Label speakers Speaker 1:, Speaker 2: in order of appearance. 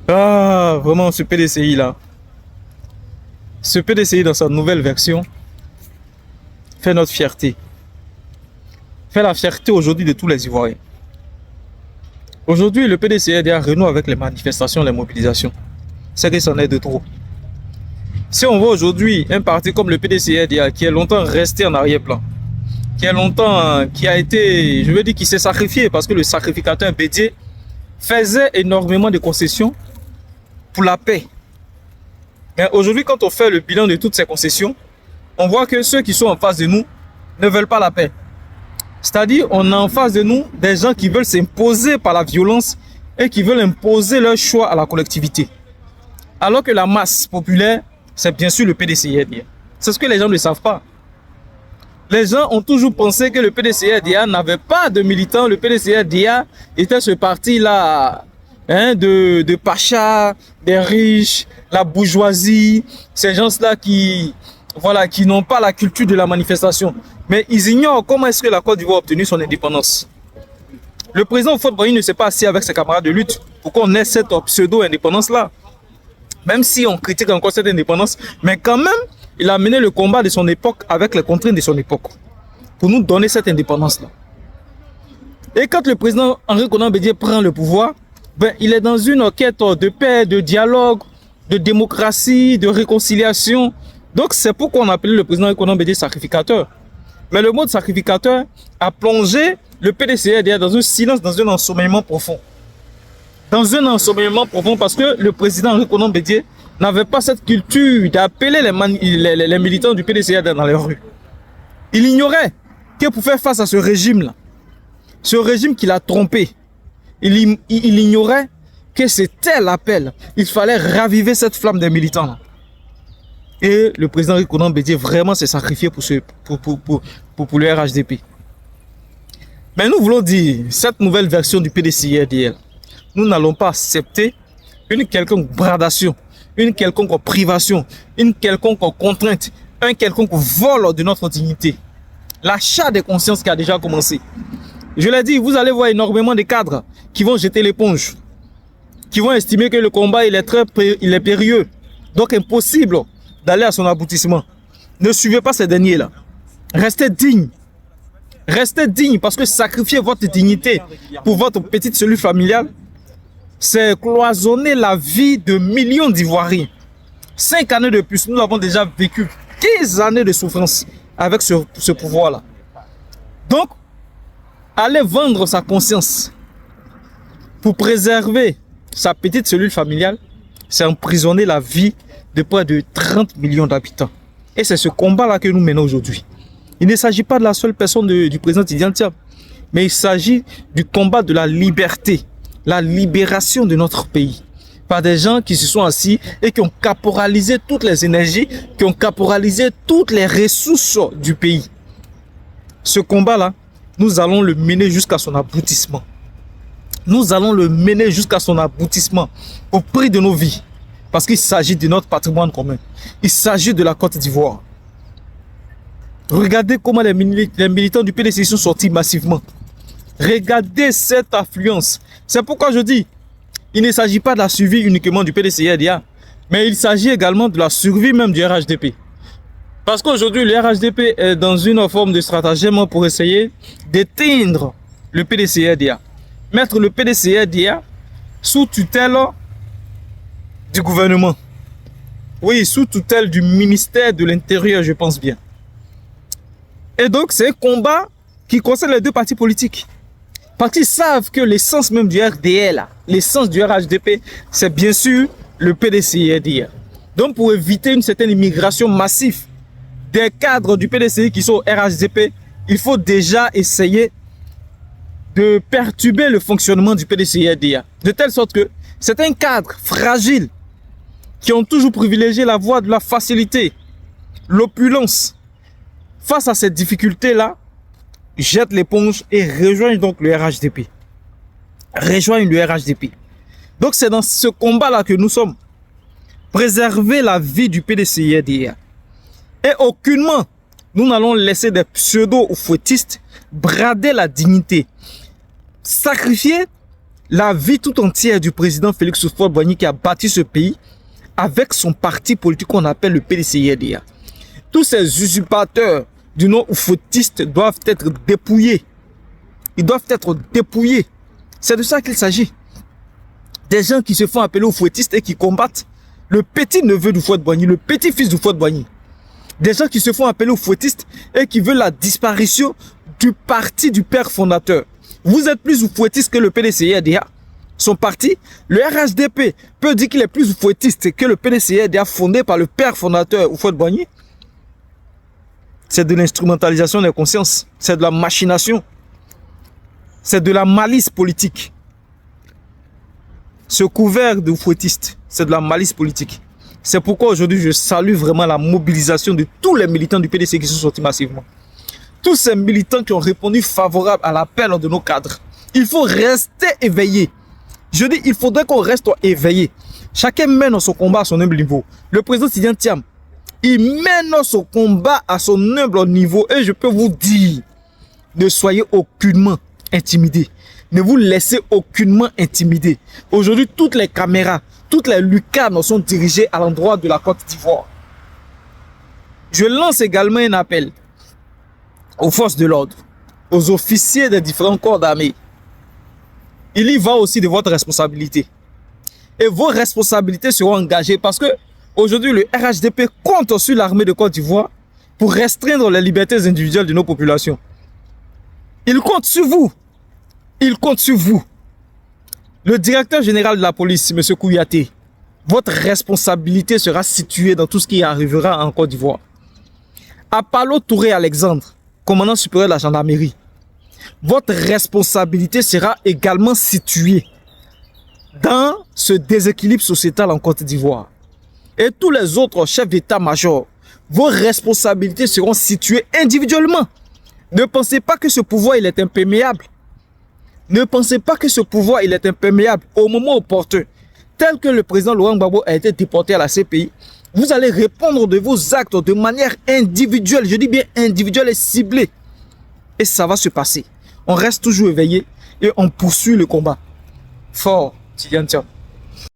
Speaker 1: Ah, vraiment, ce PDCI là. Ce PDCI dans sa nouvelle version fait notre fierté. Fait la fierté aujourd'hui de tous les Ivoiriens. Aujourd'hui, le PDCI a renoué avec les manifestations, les mobilisations. C'est que c'en est de trop. Si on voit aujourd'hui un parti comme le PDCI qui est longtemps resté en arrière-plan, qui a été, je veux dire, qui s'est sacrifié parce que le sacrificateur Bédié faisait énormément de concessions pour la paix. Mais aujourd'hui, quand on fait le bilan de toutes ces concessions, on voit que ceux qui sont en face de nous ne veulent pas la paix. C'est-à-dire, on a en face de nous des gens qui veulent s'imposer par la violence et qui veulent imposer leur choix à la collectivité. Alors que la masse populaire, c'est bien sûr le PDCI. C'est ce que les gens ne savent pas. Les gens ont toujours pensé que le PDCI n'avait pas de militants. Le PDCI était ce parti-là, de Pacha, des riches, la bourgeoisie, ces gens-là qui n'ont pas la culture de la manifestation. Mais ils ignorent comment est-ce que la Côte d'Ivoire a obtenu son indépendance. Le président Houphouët-Boigny ne s'est pas assis avec ses camarades de lutte pour qu'on ait cette pseudo-indépendance-là. Même si on critique encore cette indépendance, mais quand même, il a mené le combat de son époque avec les contraintes de son époque pour nous donner cette indépendance-là. Et quand le président Henri Konan Bédié prend le pouvoir, il est dans une quête de paix, de dialogue, de démocratie, de réconciliation. Donc c'est pourquoi on appelait le président Henri Konan Bédié sacrificateur. Mais le mot de sacrificateur a plongé le PDCI dans un silence, dans un ensommeillement profond. Dans un ensommeillement profond parce que le président Henri Konan Bédié n'avait pas cette culture d'appeler les militants du PDCI dans les rues. Il ignorait que pour faire face à ce régime-là, ce régime qui l'a trompé, il ignorait que c'était l'appel. Il fallait raviver cette flamme des militants-là. Et le président Henri Konan Bédié vraiment s'est sacrifié pour le RHDP. Mais nous voulons dire, cette nouvelle version du PDCI-RDL, nous n'allons pas accepter une quelconque bradation, une quelconque privation, une quelconque contrainte, un quelconque vol de notre dignité. L'achat des consciences qui a déjà commencé. Je l'ai dit, vous allez voir énormément de cadres qui vont jeter l'éponge, qui vont estimer que le combat il est périlleux, donc impossible d'aller à son aboutissement. Ne suivez pas ces derniers-là. Restez dignes. Restez dignes parce que sacrifier votre dignité pour votre petite cellule familiale, c'est cloisonner la vie de millions d'Ivoiriens. 5 années de plus, nous avons déjà vécu 15 années de souffrance avec ce pouvoir-là. Donc, aller vendre sa conscience pour préserver sa petite cellule familiale, c'est emprisonner la vie de près de 30 millions d'habitants. Et c'est ce combat-là que nous menons aujourd'hui. Il ne s'agit pas de la seule personne du président Tidiane Thiam, mais il s'agit du combat de la liberté, la libération de notre pays. Par des gens qui se sont assis et qui ont caporalisé toutes les énergies, qui ont caporalisé toutes les ressources du pays. Ce combat-là, nous allons le mener jusqu'à son aboutissement. Nous allons le mener jusqu'à son aboutissement au prix de nos vies. Parce qu'il s'agit de notre patrimoine commun. Il s'agit de la Côte d'Ivoire. Regardez comment les militants du PDCI sont sortis massivement. Regardez cette affluence. C'est pourquoi je dis, il ne s'agit pas de la survie uniquement du PDCI-RDA, mais il s'agit également de la survie même du RHDP. Parce qu'aujourd'hui, le RHDP est dans une forme de stratagème pour essayer d'éteindre le PDCI-RDA. Mettre le PDCI-RDA sous tutelle du gouvernement. Oui, sous tutelle du ministère de l'Intérieur, je pense bien. Et donc, c'est un combat qui concerne les deux partis politiques. Parce qu'ils savent que l'essence même du RDL, l'essence du RHDP, c'est bien sûr le PDCI-RDA. Donc, pour éviter une certaine immigration massive des cadres du PDCI qui sont au RHDP, il faut déjà essayer de perturber le fonctionnement du PDCI-RDA. De telle sorte que c'est un cadre fragile qui ont toujours privilégié la voie de la facilité, l'opulence. Face à cette difficulté-là, jette l'éponge et rejoigne donc le RHDP. Rejoigne le RHDP. Donc c'est dans ce combat-là que nous sommes. Préserver la vie du PDCI-RDA. Et aucunement, nous n'allons laisser des pseudo-fouettistes brader la dignité. Sacrifier la vie tout entière du président Félix Houphouët-Boigny qui a bâti ce pays avec son parti politique qu'on appelle le PDCIRDA. Tous ces usurpateurs du nom oufouettiste doivent être dépouillés. Ils doivent être dépouillés. C'est de ça qu'il s'agit. Des gens qui se font appeler oufouettistes et qui combattent le petit neveu d'Houphouët-Boigny, le petit fils d'Houphouët-Boigny. Des gens qui se font appeler oufouettistes et qui veulent la disparition du parti du père fondateur. Vous êtes plus oufouettiste que le PDCIRDA. Son parti, le RHDP, peut dire qu'il est plus oufouettiste que le PDCIRDA fondé par le père fondateur Houphouët-Boigny. C'est de l'instrumentalisation des consciences. C'est de la machination. C'est de la malice politique. Ce couvert de fouettistes, c'est de la malice politique. C'est pourquoi aujourd'hui je salue vraiment la mobilisation de tous les militants du PDC qui sont sortis massivement. Tous ces militants qui ont répondu favorable à l'appel de nos cadres. Il faut rester éveillé. Je dis, il faudrait qu'on reste éveillé. Chacun mène son combat à son humble niveau. Le président Tidjane Thiam, il mène son combat à son humble niveau. Et je peux vous dire, ne soyez aucunement intimidés. Ne vous laissez aucunement intimider. Aujourd'hui, toutes les caméras, toutes les lucarnes sont dirigées à l'endroit de la Côte d'Ivoire. Je lance également un appel aux forces de l'ordre, aux officiers des différents corps d'armée. Il y va aussi de votre responsabilité. Et vos responsabilités seront engagées parce que aujourd'hui, le RHDP compte sur l'armée de Côte d'Ivoire pour restreindre les libertés individuelles de nos populations. Il compte sur vous. Il compte sur vous. Le directeur général de la police, M. Kouyaté, votre responsabilité sera située dans tout ce qui arrivera en Côte d'Ivoire. Apollo Touré Alexandre, commandant supérieur de la gendarmerie, votre responsabilité sera également située dans ce déséquilibre sociétal en Côte d'Ivoire. Et tous les autres chefs d'état-major, vos responsabilités seront situées individuellement. Ne pensez pas que ce pouvoir il est imperméable. Ne pensez pas que ce pouvoir il est imperméable. Au moment opportun, tel que le président Laurent Gbagbo a été déporté à la CPI, vous allez répondre de vos actes de manière individuelle. Je dis bien individuelle et ciblée. Et ça va se passer. On reste toujours éveillé et on poursuit le combat. Fort, Tidjane Thiam.